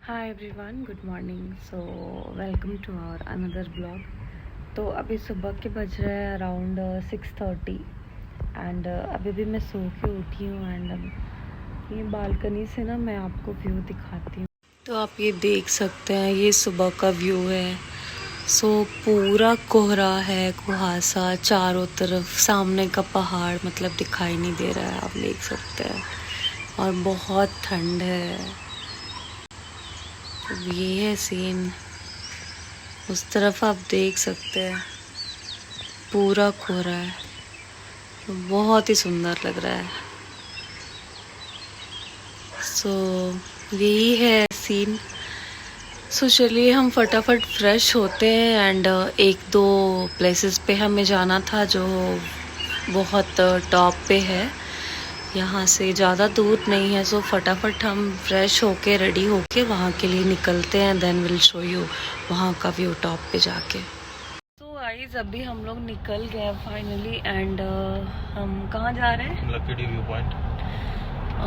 Hi everyone, good morning. So welcome to our another blog. तो अभी सुबह के बज रहे हैं अराउंड 6:30 एंड अभी भी मैं सो के उठी हूँ एंड ये बालकनी से ना मैं आपको व्यू दिखाती हूँ। तो आप ये देख सकते हैं, ये सुबह का व्यू है। सो पूरा कोहरा है, कुहासा चारों तरफ, सामने का पहाड़ मतलब दिखाई नहीं दे रहा है, आप देख सकते हैं। और बहुत ठंड है। अब ये है सीन, उस तरफ आप देख सकते हैं पूरा कोहरा है, तो बहुत ही सुंदर लग रहा है। सो यही है सीन। सो चलिए हम फटाफट फ्रेश होते हैं एंड एक दो प्लेसेस पे हमें जाना था जो बहुत टॉप पे है, यहाँ से ज़्यादा दूर नहीं है। सो फटाफट हम फ्रेश होके रेडी होके वहाँ के लिए निकलते हैं, देन विल शो यू वहाँ का व्यू टॉप पे जाके। तो गाइस अभी हम लोग निकल गए फाइनली एंड हम कहाँ जा रहे हैं? लकीडी व्यू पॉइंट।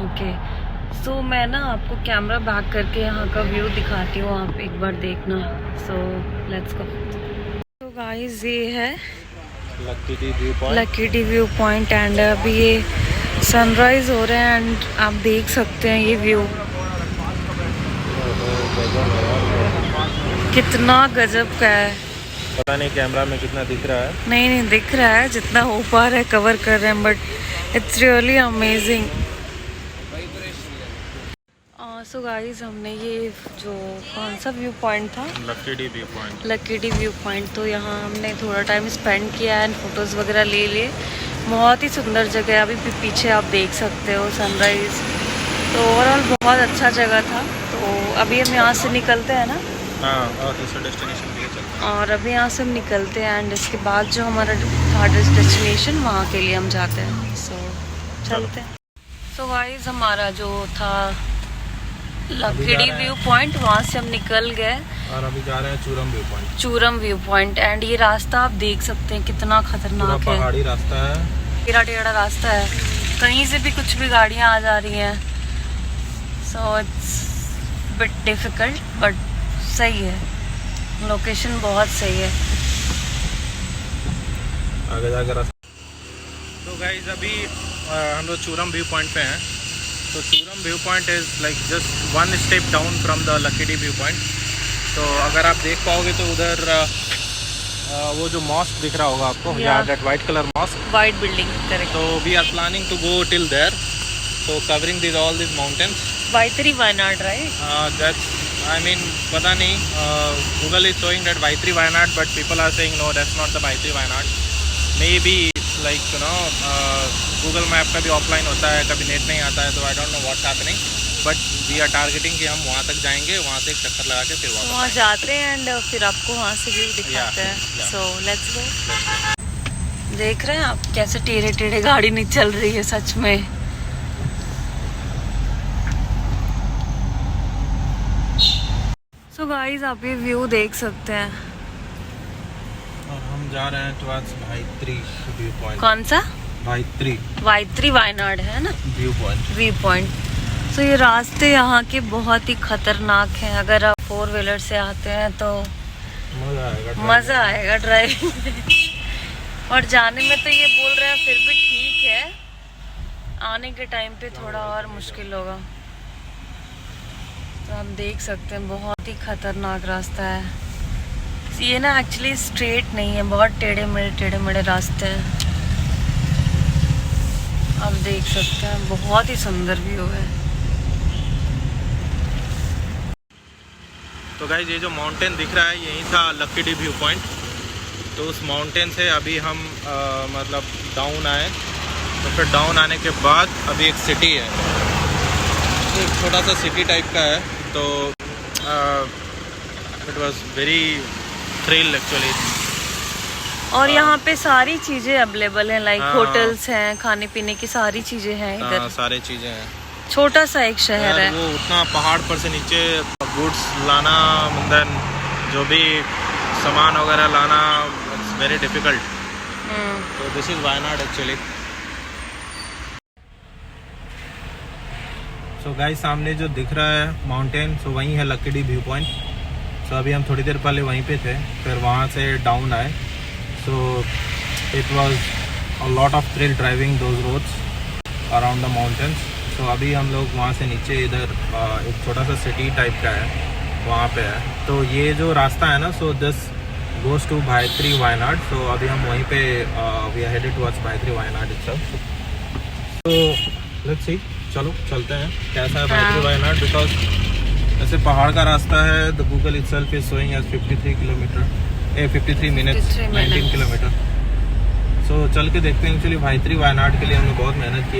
ओके, सो मैं ना आपको कैमरा बैक करके यहाँ का व्यू दिखाती हूँ, आप एक बार देखना। So let's go. तो गाइस ये है लकीडी व्यू पॉइंट एंड अभी ये सनराइज हो रहा है एंड आप देख सकते हैं ये व्यू कितना गजब का है। पता नहीं कैमरा में कितना दिख रहा है। नहीं दिख रहा है, जितना हो पा रहा है कवर कर रहे हैं, but it's really amazing. So guys हमने ये जो कौन सा व्यू पॉइंट था, लकीडी व्यू पॉइंट, तो यहाँ हमने थोड़ा टाइम स्पेंड किया एंड फोटोज़ वगैरह ले लिए। बहुत ही सुंदर जगह है, अभी भी पीछे आप देख सकते हो सनराइज़। तो ओवरऑल बहुत अच्छा जगह था। तो अभी हम यहाँ से निकलते हैं ना। हाँ, और दूसरा डेस्टिनेशन के लिए चलते हैं। और अभी यहाँ से हम निकलते हैं एंड इसके बाद जो हमारा थर्ड डेस्टिनेशन वहाँ के लिए हम जाते हैं। सो चलते हैं। सो गाइस हमारा जो था लकीडी व्यू पॉइंट, वहाँ से हम निकल गए और अभी जा रहे हैं चूरम व्यू पॉइंट एंड ये रास्ता आप देख सकते हैं कितना खतरनाक है, पहाड़ी रास्ता है, टेढ़ा रास्ता है, कहीं से भी कुछ भी गाड़ियाँ आ जा रही हैं। So it's bit difficult but सही है, लोकेशन बहुत सही है। आगे जाकर रास्ता। तो गाइस अभी हम लोग चूरम व्यू पॉइंट पे हैं। तो Churam view point is like just one step down from the Lakkidi view point. तो अगर आप देख पाओगे तो उधर वो जो मॉस्क दिख रहा होगा आपको, या that white colour mosque, white building, correct. तो we are planning to go till there, so covering these all these mountains. Vaitri Wayanad, right? That's, I mean, पता नहीं, Google is showing that Vaitri Wayanad, but people are saying no, that's not the Vaitri Wayanad. Maybe like Google Map का भी offline होता है, कभी net नहीं आता है, तो I don't know what's happening. But we are targeting कि हम वहाँ तक जाएंगे, वहाँ से एक चक्कर लगा के फिर वापस वहाँ जाते हैं एंड फिर आपको वहाँ से व्यू दिखाते हैं। So let's go. देख रहे हैं आप कैसे टेढ़े गाड़ी नहीं चल रही है सच में। सो गाइस आप ये व्यू देख सकते हैं। और हम जा रहे हैं टुवर्ड्स वाइत्री व्यू पॉइंट। कौन सा? वाइत्री वायनाड है ना व्यू पॉइंट। सो ये रास्ते यहाँ के बहुत ही खतरनाक हैं, अगर आप 4 व्हीलर से आते हैं तो मज़ा आएगा ड्राइविंग और जाने में तो ये बोल रहे हैं फिर भी ठीक है, आने के टाइम पे थोड़ा और मुश्किल होगा। तो आप देख सकते हैं बहुत ही खतरनाक रास्ता है ये ना, एक्चुअली स्ट्रेट नहीं है, बहुत टेढ़े मेढ़े रास्ते हैं। आप देख सकते हैं बहुत ही सुंदर व्यू है। तो गाइस ये जो माउंटेन दिख रहा है यही था लकीडी व्यू पॉइंट। तो उस माउंटेन से अभी हम मतलब डाउन आए, तो फिर डाउन आने के बाद अभी एक सिटी है, तो एक छोटा सा सिटी टाइप का है। तो it was very thrill actually. और यहाँ पे सारी चीज़ें अवेलेबल हैं, लाइक होटल्स हैं, खाने पीने की सारी चीज़ें हैं इधर। सारी चीज़ें हैं, छोटा सा एक शहर है। वो उतना पहाड़ पर से नीचे गुड्स लाना, देन जो भी सामान वगैरह लाना, इट्स वेरी डिफिकल्ट। तो this is Wayanad actually. So so guys सामने जो दिख रहा है माउंटेन, सो वहीं है लकीडी व्यू पॉइंट। सो अभी हम थोड़ी देर पहले वहीं पे थे, फिर वहाँ से डाउन आए। So it was a lot of thrill driving those roads around the mountains. सो अभी हम लोग वहाँ से नीचे इधर एक छोटा सा सिटी टाइप का है, वहाँ पे है। तो ये जो रास्ता है ना, so this goes to Vythiri Wayanad. So अभी हम वहीं पे we are headed towards Vythiri Wayanad itself. तो लेट्स सी, चलो चलते हैं कैसा है भायत्री वायनाड, बिकॉज ऐसे पहाड़ का रास्ता है। The Google itself is showing as 53 minutes 19 kilometre. So चल के देखते हैं। एक्चुअली भायत्री वायनाड के लिए हमने बहुत मेहनत की।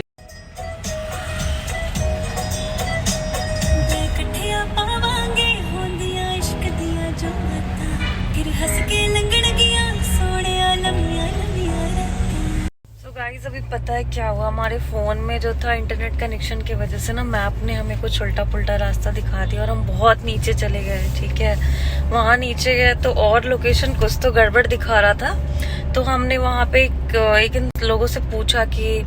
गाइस अभी पता है क्या हुआ, हमारे फ़ोन में जो था इंटरनेट कनेक्शन की वजह से ना मैप ने हमें कुछ उल्टा पुल्टा रास्ता दिखा दिया और हम बहुत नीचे चले गए। ठीक है, वहाँ नीचे गए तो और लोकेशन कुछ तो गड़बड़ दिखा रहा था। तो हमने वहाँ पे एक इन लोगों से पूछा कि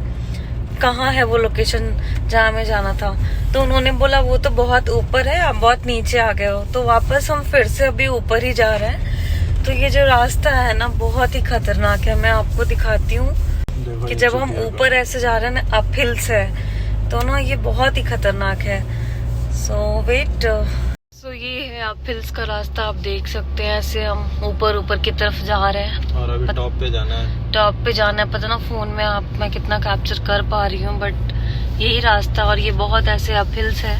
कहाँ है वो लोकेशन जहाँ हमें जाना था। तो उन्होंने बोला वो तो बहुत ऊपर है, आप बहुत नीचे आ गए हो। तो वापस हम फिर से अभी ऊपर ही जा रहे हैं। तो ये जो रास्ता है ना बहुत ही खतरनाक है। मैं आपको दिखाती हूँ कि जब हम ऊपर ऐसे जा रहे हैं ना, अप हिल्स है, तो ना ये बहुत ही खतरनाक है। सो वेट, सो ये है अप हिल्स का रास्ता, आप देख सकते हैं। ऐसे हम ऊपर की तरफ जा रहे हैं और अभी टॉप पे जाना है। टॉप पे जाना है। पता ना फोन में मैं कितना कैप्चर कर पा रही हूँ, बट यही रास्ता और ये बहुत ऐसे अप हिल्स है।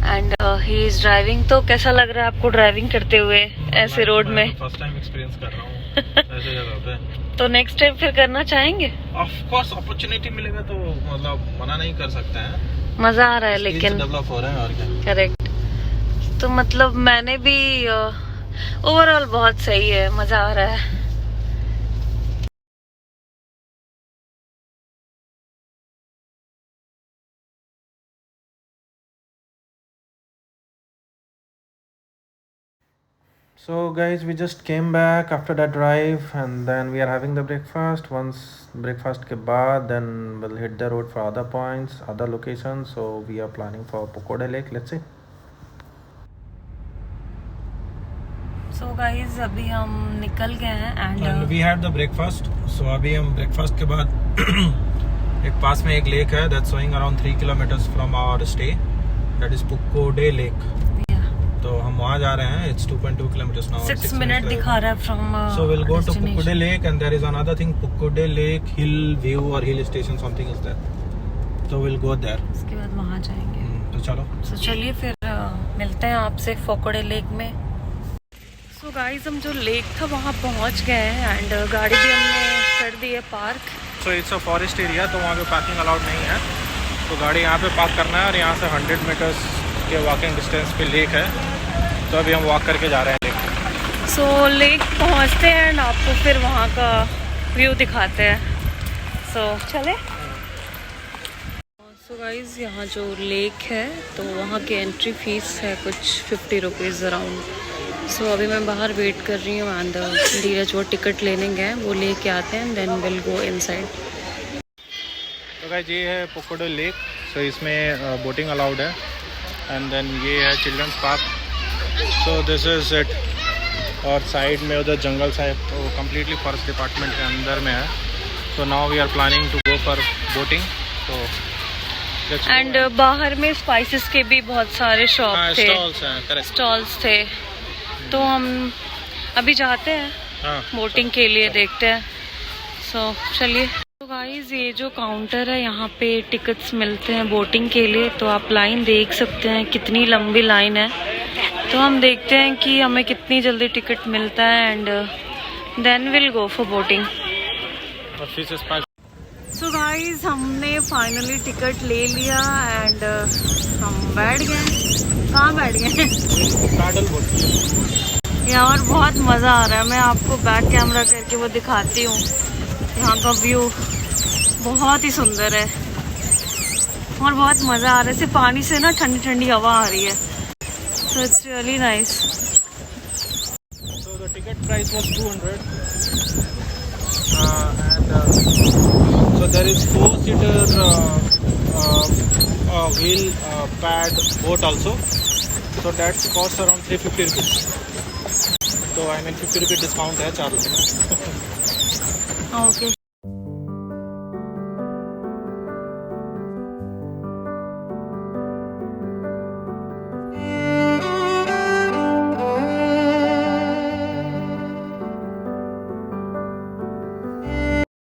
And he is driving. तो कैसा लग रहा है आपको ड्राइविंग करते हुए ऐसे रोड में? फर्स्ट टाइम एक्सपीरियंस कर रहा हूँ ऐसे जगह पे। तो नेक्स्ट टाइम फिर करना चाहेंगे? ऑफ कोर्स, अपॉर्चुनिटी मिलेगा तो मतलब मना नहीं कर सकते हैं। मजा आ रहा है लेकिन डेवलप हो रहा है और क्या। करेक्ट। तो मतलब मैंने भी ओवरऑल बहुत सही है, मजा आ रहा है। So guys, we just came back after that drive and then we are having the breakfast. Once breakfast के बाद then we'll hit the road for other points, other locations. So we are planning for Pokode Lake. Let's see. So guys अभी हम निकल गए हैं and we had the breakfast. So अभी हम breakfast के बाद एक पास में एक lake है that's showing around 3 kilometers from our stay. That is Pokode Lake. तो हम वहाँ जा रहे हैं। It's 2.2 kilometers now. 6 मिनट दिखा रहा है from So we'll go to Pokode Lake and there is another thing, Pokode Lake Hill View or Hill Station something is there. So we'll go there. उसके बाद वहाँ जाएंगे। तो चलो। So चलिए फिर मिलते हैं आपसे Pokode Lake में। So guys हम जो लेक था वहाँ पहुँच गए हैं एंड गाड़ी भी हमने कर दी है park. So it's a forest area, तो वहाँ पे पार्किंग अलाउड नहीं है। तो गाड़ी यहाँ पे पार्क करना है और यहाँ से 100 मीटर्स के वॉकिंग डिस्टेंस पे लेक है। तो अभी हम वॉक करके जा रहे हैं लेक। सो लेक पहुँचते हैं एंड आपको फिर वहाँ का व्यू दिखाते हैं। सो चले। सो गाइज यहाँ जो लेक है तो वहाँ की एंट्री फीस है कुछ 50 रुपीज़ अराउंड। सो अभी मैं बाहर वेट कर रही हूँ एंड धीरज वो टिकट लेने गए, वो लेके आते हैं देन विल गो इनसाइड। तो गाइस ये है पोकोडे लेक। सो इसमें बोटिंग अलाउड है एंड देन ये है children's park. So this is it. और साइड में उधर जंगल साइड तो कम्प्लीटली फॉरेस्ट डिपार्टमेंट के अंदर में है। So now we are planning to go for boating. तो एंड बाहर में स्पाइसेस के भी बहुत सारे शॉप थे, स्टॉल्स थे। तो हम अभी जाते हैं बोटिंग के लिए, देखते हैं। सो चलिए। तो गाइस ये जो काउंटर है यहाँ पे टिकट्स मिलते हैं बोटिंग के लिए। तो आप लाइन देख सकते हैं कितनी लंबी लाइन है। तो हम देखते हैं कि हमें कितनी जल्दी टिकट मिलता है and then will go for boating. So guys हमने फाइनली टिकट ले लिया एंड हम बैठ गए। कहाँ बैठ गए? Paddle boat. यहाँ पर बहुत मज़ा आ रहा है। मैं आपको बैक कैमरा करके वो दिखाती हूँ। यहाँ का व्यू बहुत ही सुंदर है और बहुत मज़ा आ रहा है। सिर्फ पानी से ना ठंडी ठंडी हवा आ रही है। So it's really nice. So the ticket price was 200. and so there is 4-seater wheel pad boat also, so that costs around 350 rupees. तो I mean 50 रुपये डिस्काउंट है 4 लोग में. ओके.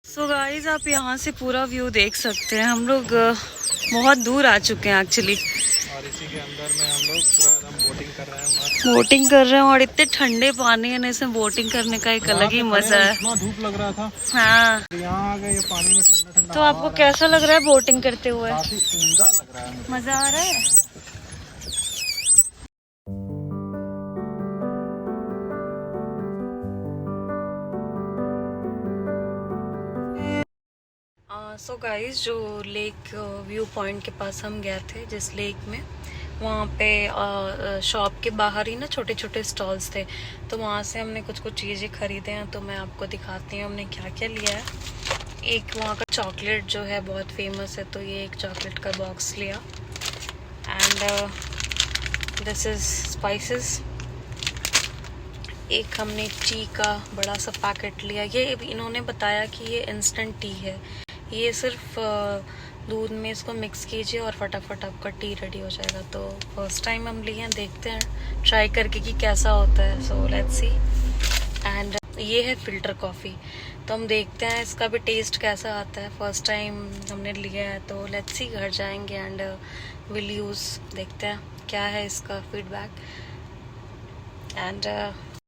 सो गाइस आप यहाँ से पूरा व्यू देख सकते हैं. हम लोग बहुत दूर आ चुके हैं एक्चुअली, और इसी के अंदर में हम लोग पूरा एकदम बोटिंग कर रहे हैं. मस्त बोटिंग कर रहे हैं और इतने ठंडे पानी है, इसमें बोटिंग करने का एक अलग ही मजा है. इतना धूप लग रहा था. हाँ. यहाँ आ गए, ये पानी में ठंडा ठंडा. तो आपको कैसा लग रहा है बोटिंग करते हुए? काफी उम्दा लग रहा है मुझे. मजा आ रहा है. सो गाइस जो लेक व्यू पॉइंट के पास हम गए थे, जिस लेक में, वहाँ पे शॉप के बाहर ही ना छोटे छोटे स्टॉल्स थे, तो वहाँ से हमने कुछ कुछ चीज़ें खरीदे हैं. तो मैं आपको दिखाती हूँ हमने क्या क्या लिया है. एक वहाँ का चॉकलेट जो है बहुत फेमस है, तो ये एक चॉकलेट का बॉक्स लिया. And this is spices. एक हमने टी का बड़ा सा पैकेट लिया. ये इन्होंने बताया कि ये इंस्टेंट टी है, ये सिर्फ दूध में इसको मिक्स कीजिए और फटाफट आपका टी रेडी हो जाएगा. तो फर्स्ट टाइम हम लिए हैं, देखते हैं ट्राई करके कि कैसा होता है. So let's see. एंड ये है फ़िल्टर कॉफ़ी, तो हम देखते हैं इसका भी टेस्ट कैसा आता है. फर्स्ट टाइम हमने लिया है, तो लेट्स सी. घर जाएंगे एंड विल यूज़, देखते हैं क्या है इसका फीडबैक. एंड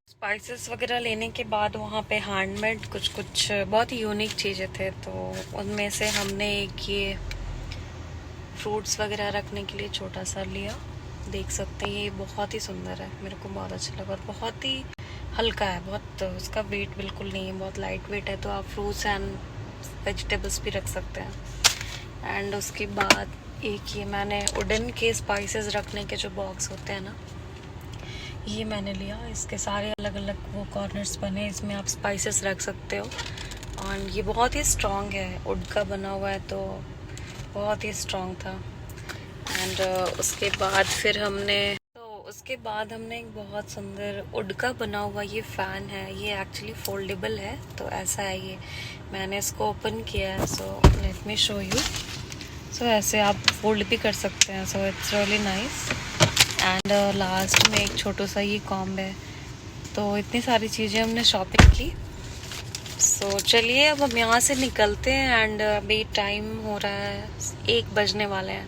स्पाइसेस वगैरह लेने के बाद वहाँ पे हैंडमेड कुछ कुछ बहुत ही यूनिक चीज़ें थे, तो उनमें से हमने एक ये फ्रूट्स वगैरह रखने के लिए छोटा सा लिया. देख सकते हैं ये बहुत ही सुंदर है, मेरे को बहुत अच्छा लगा. और बहुत ही हल्का है, बहुत उसका वेट बिल्कुल नहीं है, बहुत लाइट वेट है. तो आप फ्रूट्स एंड वेजिटेबल्स भी रख सकते हैं. एंड उसके बाद एक ये मैंने वुडन के स्पाइसेस रखने के जो बॉक्स होते हैं ना, ये मैंने लिया. इसके सारे अलग अलग वो कॉर्नर्स बने, इसमें आप स्पाइसेस रख सकते हो. और ये बहुत ही स्ट्रॉन्ग है, वुड का बना हुआ है, तो बहुत ही स्ट्रॉन्ग था. एंड उसके बाद फिर हमने एक बहुत सुंदर वुड का बना हुआ ये फ़ैन है. ये एक्चुअली फोल्डेबल है, तो ऐसा है ये. मैंने इसको ओपन किया है, so let me show you. So ऐसे आप फोल्ड भी कर सकते हैं, so it's really nice. And last में एक छोटा सा ये कॉम्ब है. तो इतनी सारी चीज़ें हमने शॉपिंग की. सो चलिए अब हम यहाँ से निकलते हैं. एंड अभी टाइम हो रहा है 1 बजने वाले हैं,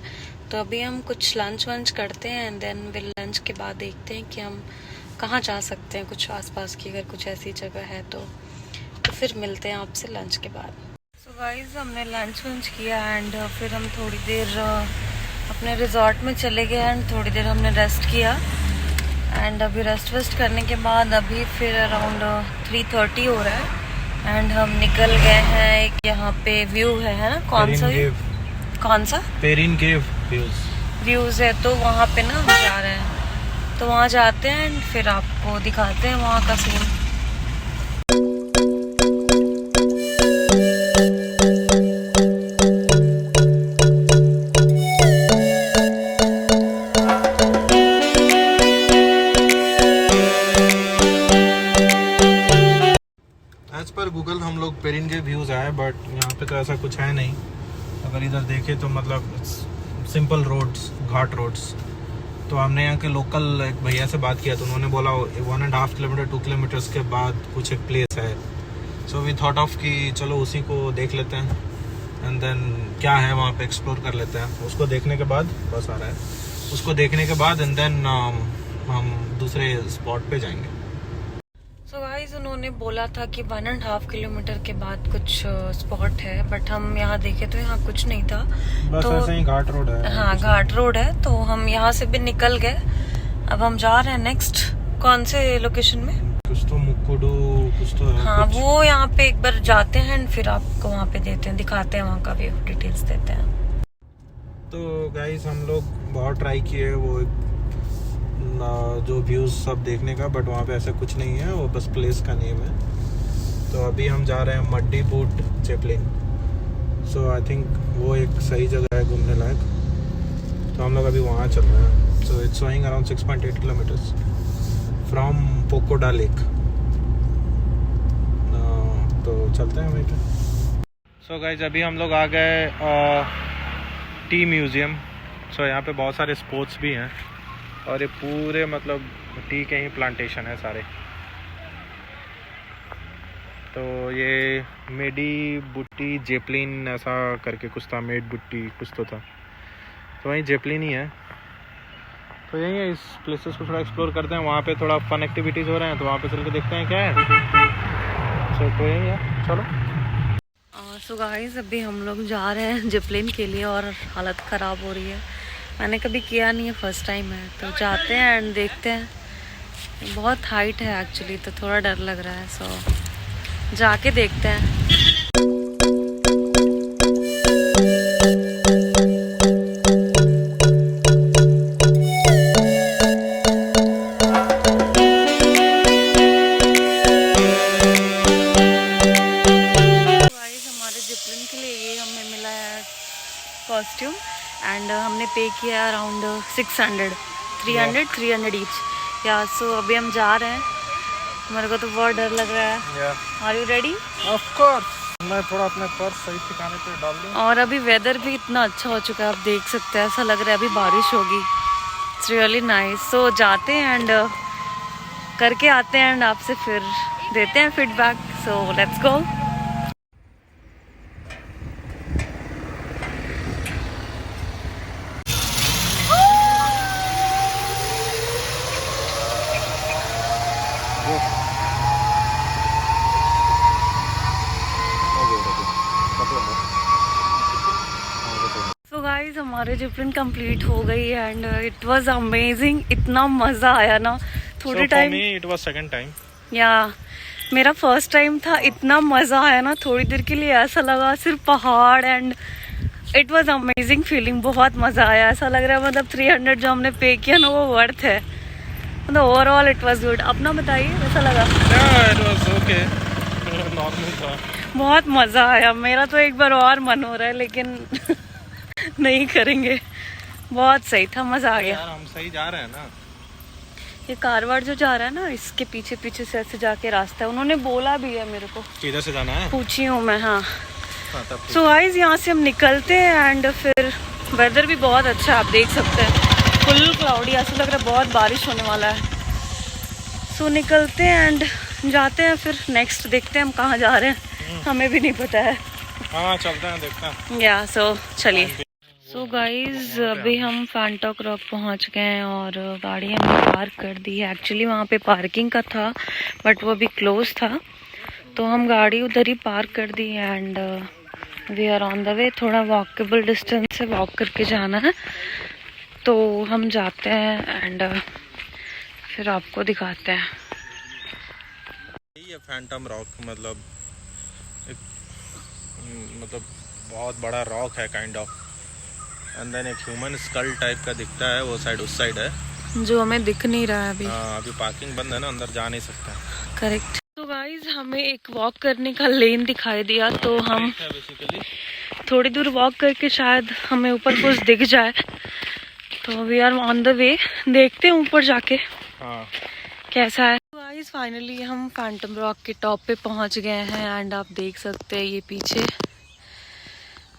तो अभी हम कुछ लंच वंच करते हैं. एंड देन विल लंच के बाद देखते हैं कि हम कहाँ जा सकते हैं, कुछ आसपास की अगर कुछ ऐसी जगह है तो फिर मिलते हैं आपसे लंच के बाद. सो गाइस हमने लंच वंच किया एंड फिर हम थोड़ी देर अपने रिजॉर्ट में चले गए एंड थोड़ी देर हमने रेस्ट किया. एंड अभी रेस्ट करने के बाद अभी फिर अराउंड 3:30 हो रहा है एंड हम निकल गए हैं. एक यहाँ पे व्यू है ना, कौन सा पेरिन केव व्यूज़ है, तो वहाँ पे ना हम जा रहे हैं. तो वहाँ जाते हैं एंड फिर आपको दिखाते हैं वहाँ का सीन. एज पर गूगल हम लोग पेरिन के व्यूज़ आए, बट यहाँ पे तो ऐसा कुछ है नहीं. अगर इधर देखें तो मतलब सिंपल रोड्स, घाट रोड्स. तो हमने यहाँ के लोकल एक भैया से बात किया, तो उन्होंने बोला 1.5 किलोमीटर 2 किलोमीटर्स के बाद कुछ एक प्लेस है. सो वी थॉट ऑफ कि चलो उसी को देख लेते हैं एंड देन क्या है वहाँ पे एक्सप्लोर कर लेते हैं. उसको देखने के बाद बस आ रहा है, उसको देखने के बाद एंड देन हम दूसरे स्पॉट पे जाएंगे. सो गाइस उन्होंने बोला था कि 1.5 किलोमीटर के बाद कुछ स्पॉट है, बट हम यहाँ देखे तो यहाँ कुछ नहीं था. बस तो ऐसे ही घाट रोड है. हाँ घाट रोड है, तो हम यहाँ से भी निकल गए. अब हम जा रहे हैं नेक्स्ट कौन से लोकेशन में, कुछ तो मुकुडू कुछ तो है. हाँ वो यहाँ पे एक बार जाते हैं फिर आपको वहाँ पे देते हैं, दिखाते हैं वहाँ का व्यू, डिटेल्स देते हैं. तो गाइस हम लोग बहुत ट्राई किए वो जो व्यूज़ सब देखने का, बट वहाँ पे ऐसा कुछ नहीं है, वो बस प्लेस का नेम है. तो अभी हम जा रहे हैं muddy boot Zeppelin. So I think वो एक सही जगह है घूमने लायक, तो हम लोग अभी वहाँ चल रहे हैं। So it's showing around 6.8 kilometres from Pokhara lake. तो चलते हैं वहीं पे। सो गाइज अभी हम लोग आ गए टी म्यूज़ियम। सो यहाँ पे बहुत सारे स्पोर्ट्स भी हैं और ये पूरे मतलब टी के ही प्लांटेशन है सारे। तो ये मेडी बुट्टी जेपलिन ऐसा करके कुछ था, मेड बुट्टी कुछ तो था, तो वहीं जेपलिन ही है। तो यही है, इस प्लेसेस को थोड़ा एक्सप्लोर करते हैं। वहाँ पे थोड़ा फन एक्टिविटीज़ हो रहे हैं, तो वहाँ पे चल के देखते हैं क्या है। तो यही है, चलो। सो गाइस अभी हम लोग जा रहे हैं जेपलिन के लिए और हालत ख़राब हो रही है। मैंने कभी किया नहीं है, फर्स्ट टाइम है, तो जाते हैं एंड देखते हैं। बहुत हाइट है एक्चुअली, तो थोड़ा डर लग रहा है। सो जाके देखते हैं। कॉस्ट्यूम एंड हमने पे किया अराउंड 300 ईच या। सो अभी हम जा रहे हैं। मेरे को तो बहुत डर लग रहा है। Are you ready? Of course. मैं थोड़ा अपने पर्स सही ठिकाने पे डाल दूं। और अभी वेदर भी इतना अच्छा हो चुका है, आप देख सकते हैं। ऐसा लग रहा है अभी बारिश होगी। It's really nice. सो जाते हैं एंड करके आते हैं एंड आपसे फिर देते हैं feedback. So let's go. So guys हमारे जेपलिन कंप्लीट हो गई एंड इट वाज अमेजिंग। इतना मज़ा आया ना। थोड़े time it was second time या मेरा फर्स्ट टाइम था। इतना मज़ा आया ना, थोड़ी देर के लिए ऐसा लगा सिर्फ पहाड़ and it was amazing feeling. बहुत मज़ा आया। ऐसा लग रहा है मतलब 300 जो हमने पे किया ना वो वर्थ है। मतलब ओवरऑल इट वाज गुड। अपना बताइए कैसा लगा? इट वाज ओके, नॉर्मल था। बहुत मज़ा आया। मेरा तो एक बार और मन हो रहा है लेकिन नहीं करेंगे। बहुत सही था, मज़ा आ गया। यार हम सही जा रहे हैं ना। ये कारवार जो जा रहा है ना, इसके पीछे पीछे से ऐसे जाके रास्ता है। उन्होंने बोला भी है मेरे को, किधर से जाना है पूछी हूँ मैं। हाँ तब सो गाइस यहाँ से हम निकलते हैं एंड फिर वेदर भी बहुत अच्छा है, आप देख सकते हैं। फुल क्लाउडी, ऐसा लग रहा है बहुत बारिश होने वाला है। सो निकलते हैं एंड जाते हैं। फिर नेक्स्ट देखते हैं हम कहाँ जा रहे हैं, हमें भी नहीं पता है। हाँ चलते हैं, देखते हैं। या सो चलिए। सो गाइज अभी हम फैंटॉक रॉक पहुंच गए हैं और गाड़ी हमने पार्क कर दी है। एक्चुअली वहाँ पे पार्किंग का था बट वो अभी क्लोज था, तो हम गाड़ी उधर ही पार्क कर दी and we are on the way. थोड़ा वॉकेबल डिस्टेंस से वॉक करके जाना है, तो हम जाते हैं एंड फिर आपको दिखाते हैं। ये फैंटम रॉक मतलब बहुत बड़ा रॉक है काइंड ऑफ, एंड देन एक ह्यूमन स्कल टाइप का दिखता है। वो साइड उस साइड है जो हमें दिख नहीं रहा है अभी। अभी पार्किंग बंद है ना, अंदर जा नहीं सकता। करेक्ट। तो गाइज हमें एक वॉक करने का लेन दिखाई दिया, तो हम बेसिकली थोड़ी दूर वॉक करके शायद हमें ऊपर कुछ दिख जाए। तो we are on the way, देखते हैं ऊपर जाके कैसा है। गाइस फाइनली हम फैंटम रॉक के टॉप पे पहुंच गए हैं एंड आप देख सकते हैं ये पीछे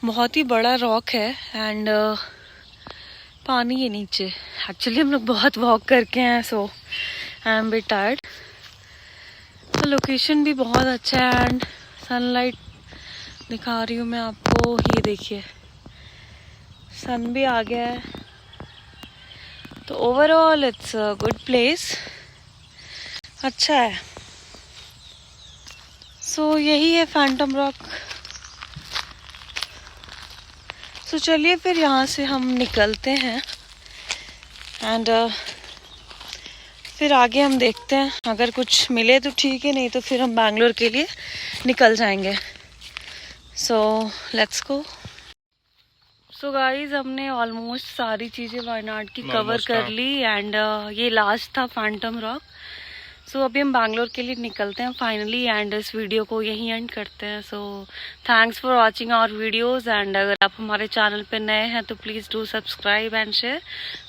बहुत ही बड़ा रॉक है एंड पानी है नीचे। एक्चुअली हम लोग बहुत वॉक करके हैं, सो आई एम बिट टायर्ड। तो लोकेशन भी बहुत अच्छा है एंड सनलाइट दिखा रही हूँ मैं आपको। ये देखिए सन भी आ गया है, तो overall it's a good place, अच्छा है। सो यही है फैंटम रॉक। सो चलिए फिर यहाँ से हम निकलते हैं एंड फिर आगे हम देखते हैं। अगर कुछ मिले तो ठीक है, नहीं तो फिर हम बैंगलोर के लिए निकल जाएंगे। So let's go. So guys हमने ऑलमोस्ट सारी चीज़ें वायनाड की कवर कर ली एंड ये लास्ट था फैंटम रॉक। सो अभी हम बैंगलोर के लिए निकलते हैं फाइनली एंड इस वीडियो को यहीं एंड करते हैं. So thanks for watching our videos and अगर आप हमारे चैनल पे नए हैं तो please do subscribe and share.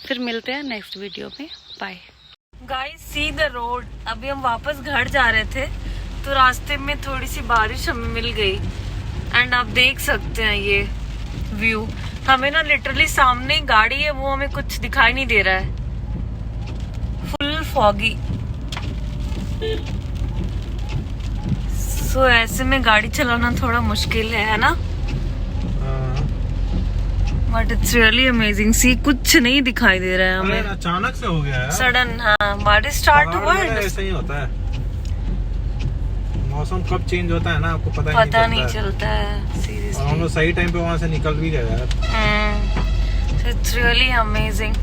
फिर मिलते हैं नेक्स्ट वीडियो में. Bye guys. See the road. अभी हम वापस घर जा रहे थे तो रास्ते में थोड़ी सी बारिश हमें मिल गई एंड आप देख सकते हैं ये व्यू. हमें ना लिटरली सामने गाड़ी है वो हमें कुछ दिखाई नहीं दे रहा है. Full foggy. सो ऐसे में गाड़ी चलाना थोड़ा मुश्किल है ना. But it's really amazing. See कुछ नहीं दिखाई दे रहा है हमें. अचानक से हो गया है सडन. हाँ बारिश स्टार्ट हुआ है. ऐसा ही होता है. मौसम कब चेंज होता है ना आपको पता नहीं चलता है. सीरियसली हम लोग सही टाइम पे वहाँ से निकल भी गए यार. It's really amazing.